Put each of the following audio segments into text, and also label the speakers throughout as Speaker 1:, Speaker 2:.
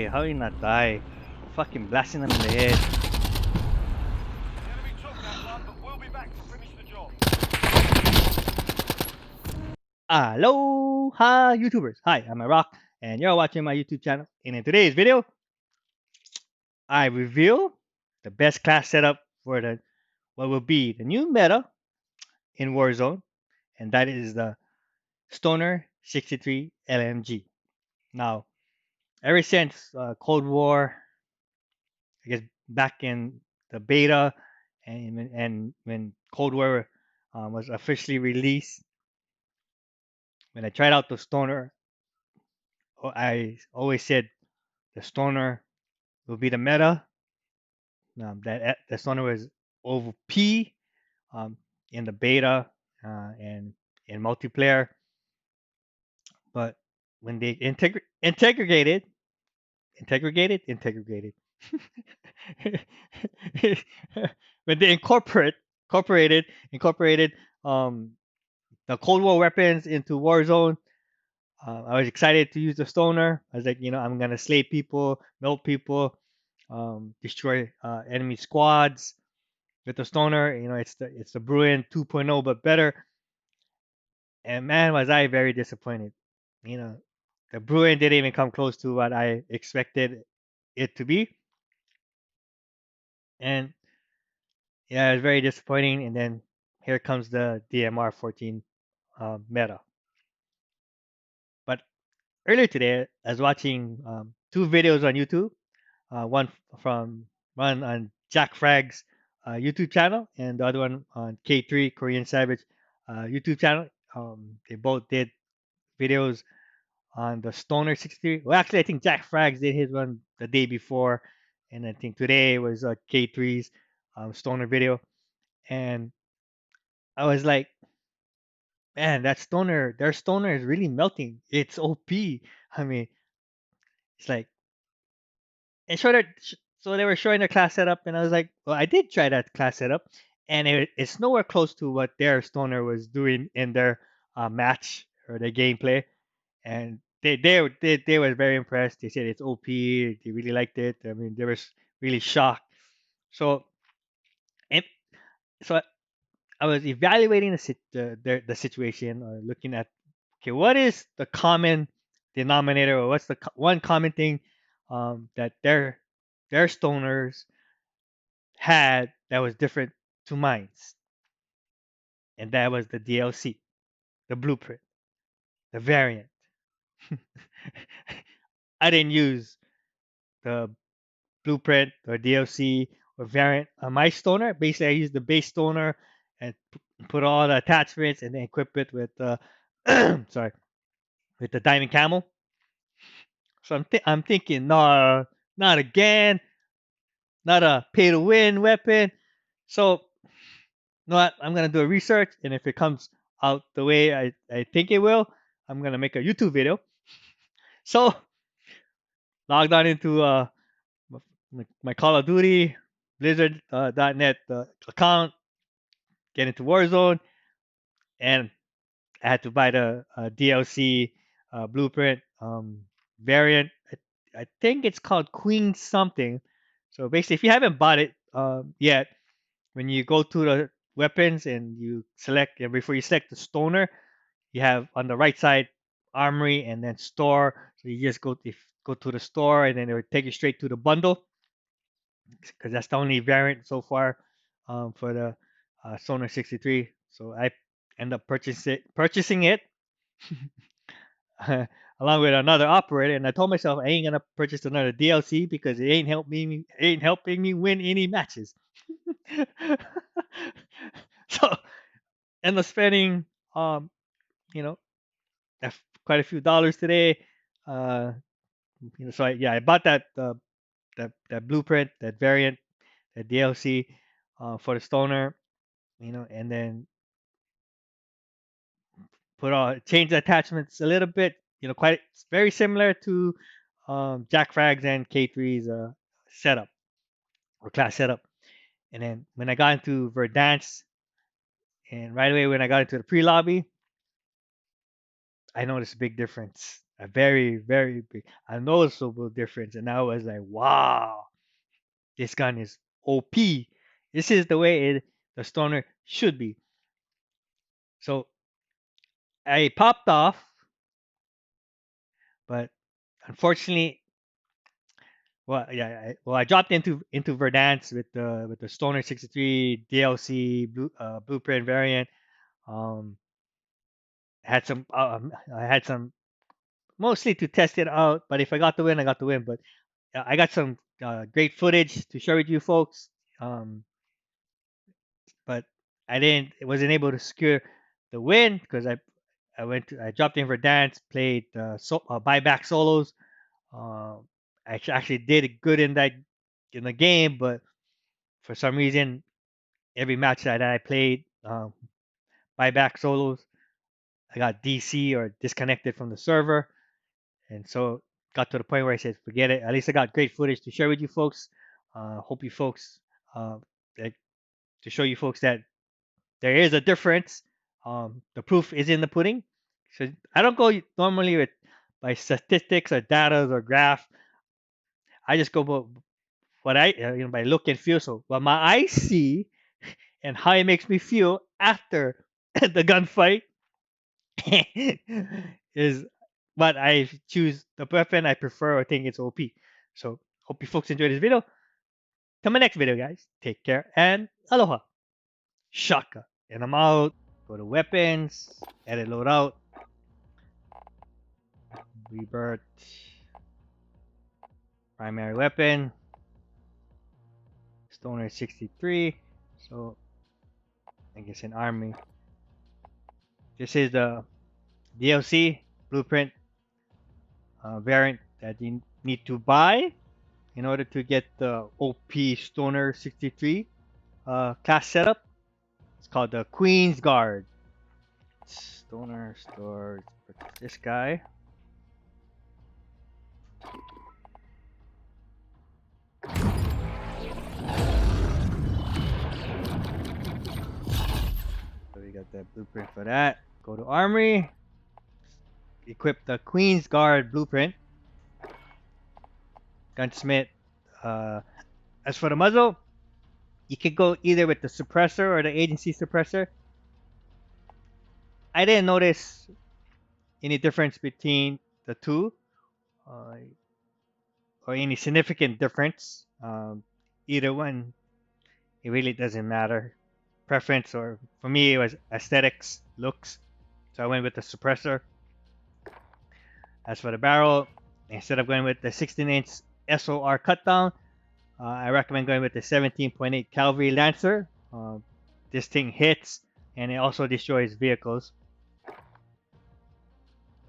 Speaker 1: How did he not die? Fucking blasting him in the head.
Speaker 2: The enemy took that one, but we'll be back to finish the job.
Speaker 1: Aloha, YouTubers. Hi, I'm Rock, and you're watching my YouTube channel. And in today's video, I reveal the best class setup for the what will be the new meta in Warzone, and that is the Stoner 63 LMG. Now, ever since Cold War, I guess back in the beta, and when Cold War was officially released, when I tried out the Stoner, I always said the Stoner will be the meta. That the Stoner was OP um, in the beta and in multiplayer, but when they integrated when they incorporated um, the Cold War weapons into Warzone. I was excited to use the Stoner. I was like, I'm gonna slay people, melt people, destroy enemy squads with the Stoner. It's the Bruin 2.0 but better. And man, was I very disappointed. You know, the Bruin didn't even come close to what I expected it to be, and yeah, it was very disappointing. And then here comes the DMR 14 meta. But earlier today, I was watching two videos on YouTube. From one on Jack Frag's YouTube channel, and the other one on K3 Korean Savage YouTube channel. They both did videos on the Stoner 63. Well, actually, I think Jack Frags did his one the day before, and I think today was K3's Stoner video. And I was like, man, their Stoner is really melting. It's OP. I mean, it's like, and so they were showing their class setup, and I was like, well, I did try that class setup, and it's nowhere close to what their Stoner was doing in their match or their gameplay. And they were very impressed. They said it's OP. They really liked it. I mean, they were really shocked. So, and so I was evaluating the situation, or looking at, okay, what is the common denominator, or what's the one common thing that their stoners had that was different to mine's, and that was the DLC, the blueprint, the variant. I didn't use the blueprint or DLC or variant on my stoner. Basically, I used the base stoner and put all the attachments and then equip it with sorry, with the diamond camel. So I'm thinking, no, not again, not a pay to win weapon. So, you know what? I'm gonna do a research, and if it comes out the way I think it will, I'm gonna make a YouTube video. So, logged on into my Call of Duty Blizzard.net account, get into Warzone, and I had to buy the DLC blueprint variant. I think it's called Queen something. So basically, if you haven't bought it yet, when you go to the weapons and you select, before you select the stoner, you have on the right side armory and then store. So you just go to the store, and then it will take you straight to the bundle, because that's the only variant so far for the Sonar 63. So I end up purchasing it along with another operator, and I told myself I ain't gonna purchase another DLC because it ain't helping me win any matches. So end up spending you know quite a few dollars today. Uh, so I bought that blueprint, that variant, that DLC for the stoner, and then change the attachments a little bit. Quite very similar to Jack Frags and K3's setup or class setup. And then when I got into Verdansk, and right away when I got into the pre-lobby, I noticed a big difference. a very, very big, a noticeable difference. And I was like, wow, this gun is OP. This is the way the stoner should be. So I popped off, but unfortunately, well, yeah, I dropped into Verdansk with the Stoner 63 DLC blueprint variant. Um, I had some mostly to test it out. But if I got the win, I got the win. But I got some great footage to share with you folks. Um, but wasn't able to secure the win because I dropped in Verdansk, played buyback solos. Um, actually did good in the game, but for some reason, every match that I played buyback solos, I got DC or disconnected from the server, and so got to the point where I said, forget it. At least I got great footage to share with you folks. Hope you folks uh, that, to show you folks that there is a difference. The proof is in the pudding. So I don't go normally with by statistics or data or graph. I just go by what by look and feel. So what my eyes see and how it makes me feel after the gunfight is what I choose. The weapon I prefer or think it's OP. So hope you folks enjoy this video. Till my next video, guys. Take care and aloha. Shaka. And I'm out. Go to weapons. Edit loadout. Rebirth. Primary weapon. Stoner 63. So I guess in army. This is the DLC blueprint variant that you need to buy in order to get the OP Stoner 63 class setup. It's called the Queen's Guard. Stoner store. This guy. So we got the blueprint for that. Go to Armory. Equip the Queen's Guard blueprint. Gunsmith. Uh, as for the muzzle, you could go either with the suppressor or the agency suppressor. I didn't notice any difference between the two, uh, or any significant difference. Either one, it really doesn't matter. Preference, or for me, it was aesthetics, looks. So I went with the suppressor. As for the barrel, instead of going with the 16-inch SOR cutdown, I recommend going with the 17.8 Cavalry Lancer. This thing hits and it also destroys vehicles.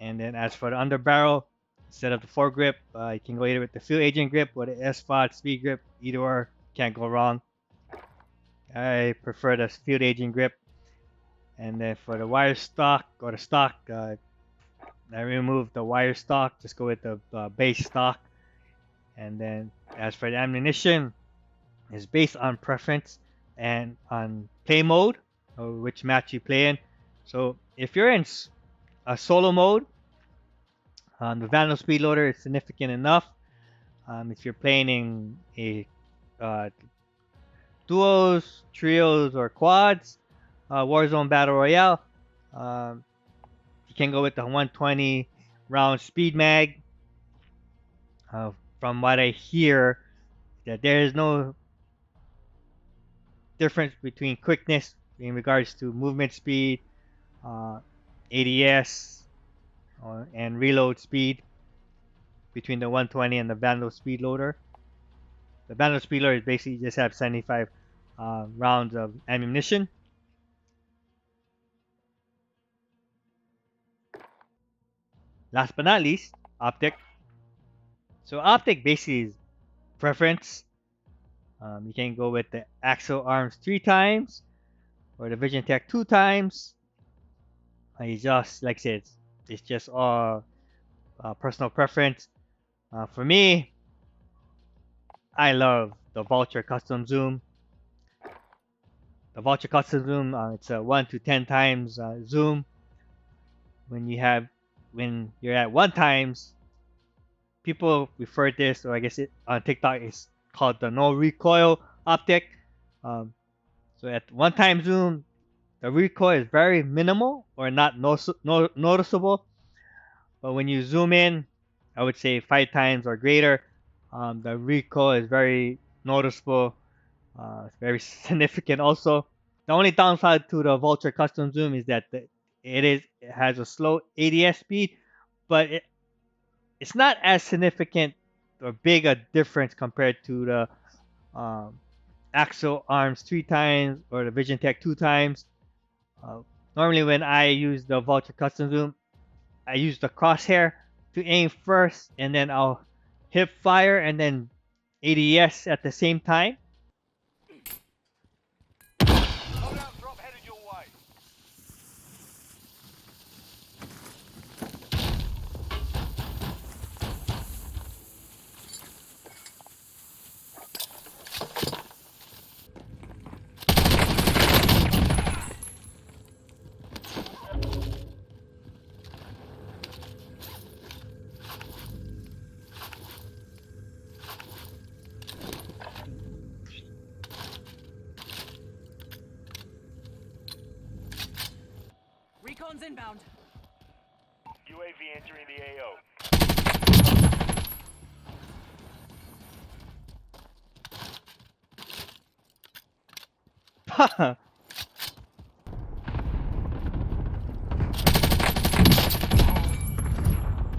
Speaker 1: And then as for the underbarrel, instead of the foregrip, you can go either with the field agent grip or the S5 speed grip. Either or, can't go wrong. I prefer the field agent grip. And then for the wire stock or the stock, I removed the wire stock. Just go with the base stock. And then as for the ammunition, it's based on preference and on play mode, or which match you play in. So if you're in a solo mode, the Vandal speed loader is significant enough. If you're playing in a duos, trios, or quads, Warzone Battle Royale, you can go with the 120 round speed mag. From what I hear, that there is no difference between quickness in regards to movement speed, ADS, and reload speed between the 120 and the Vandal speed loader. The Vandal speed loader is basically just have 75 rounds of ammunition. Last but not least, optic. So optic basically is preference. You can go with the Axle Arms 3 times or the Vision Tech 2 times. It's just like I said, it's just all personal preference. For me, I love the Vulture Custom Zoom. The Vulture Custom Zoom, it's a 1 to 10 times zoom when you have when you're at 1 times, people refer this, or I guess it on TikTok is called the no recoil optic. Um, so at 1 time zoom, the recoil is very minimal or not noticeable. But when you zoom in, I would say 5 times or greater, the recoil is very noticeable. It's very significant also. The only downside to the Vulture custom zoom is that it has a slow ADS speed, but it's not as significant or big a difference compared to the um, Axel Arms 3 times or the Vision Tech 2 times. Uh, Normally, when I use the Vulture custom zoom, I use the crosshair to aim first, and then I'll hip fire and then ADS at the same time.
Speaker 2: Loadout drop headed your way.
Speaker 3: Recon's inbound.
Speaker 2: UAV entering the AO.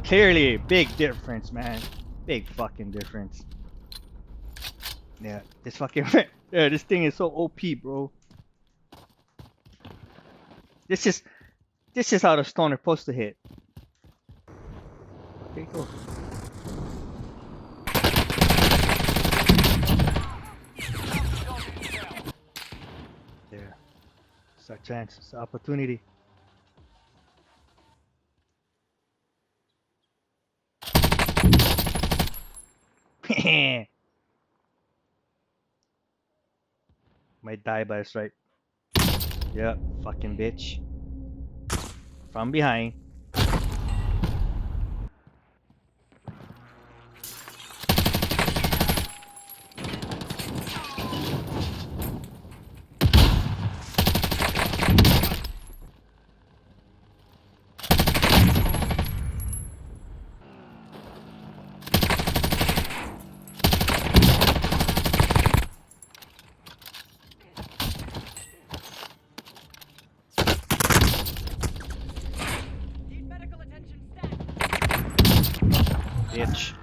Speaker 1: Clearly, big difference, man. Big fucking difference. Yeah, this fucking yeah, this thing is so OP, bro. This is this is how the stoner supposed to hit. Okay, cool. There, it's our chance. It's an opportunity. Might die by a stripe. Yep, fucking bitch. From behind.
Speaker 3: Need medical attention stat.
Speaker 1: Bitch.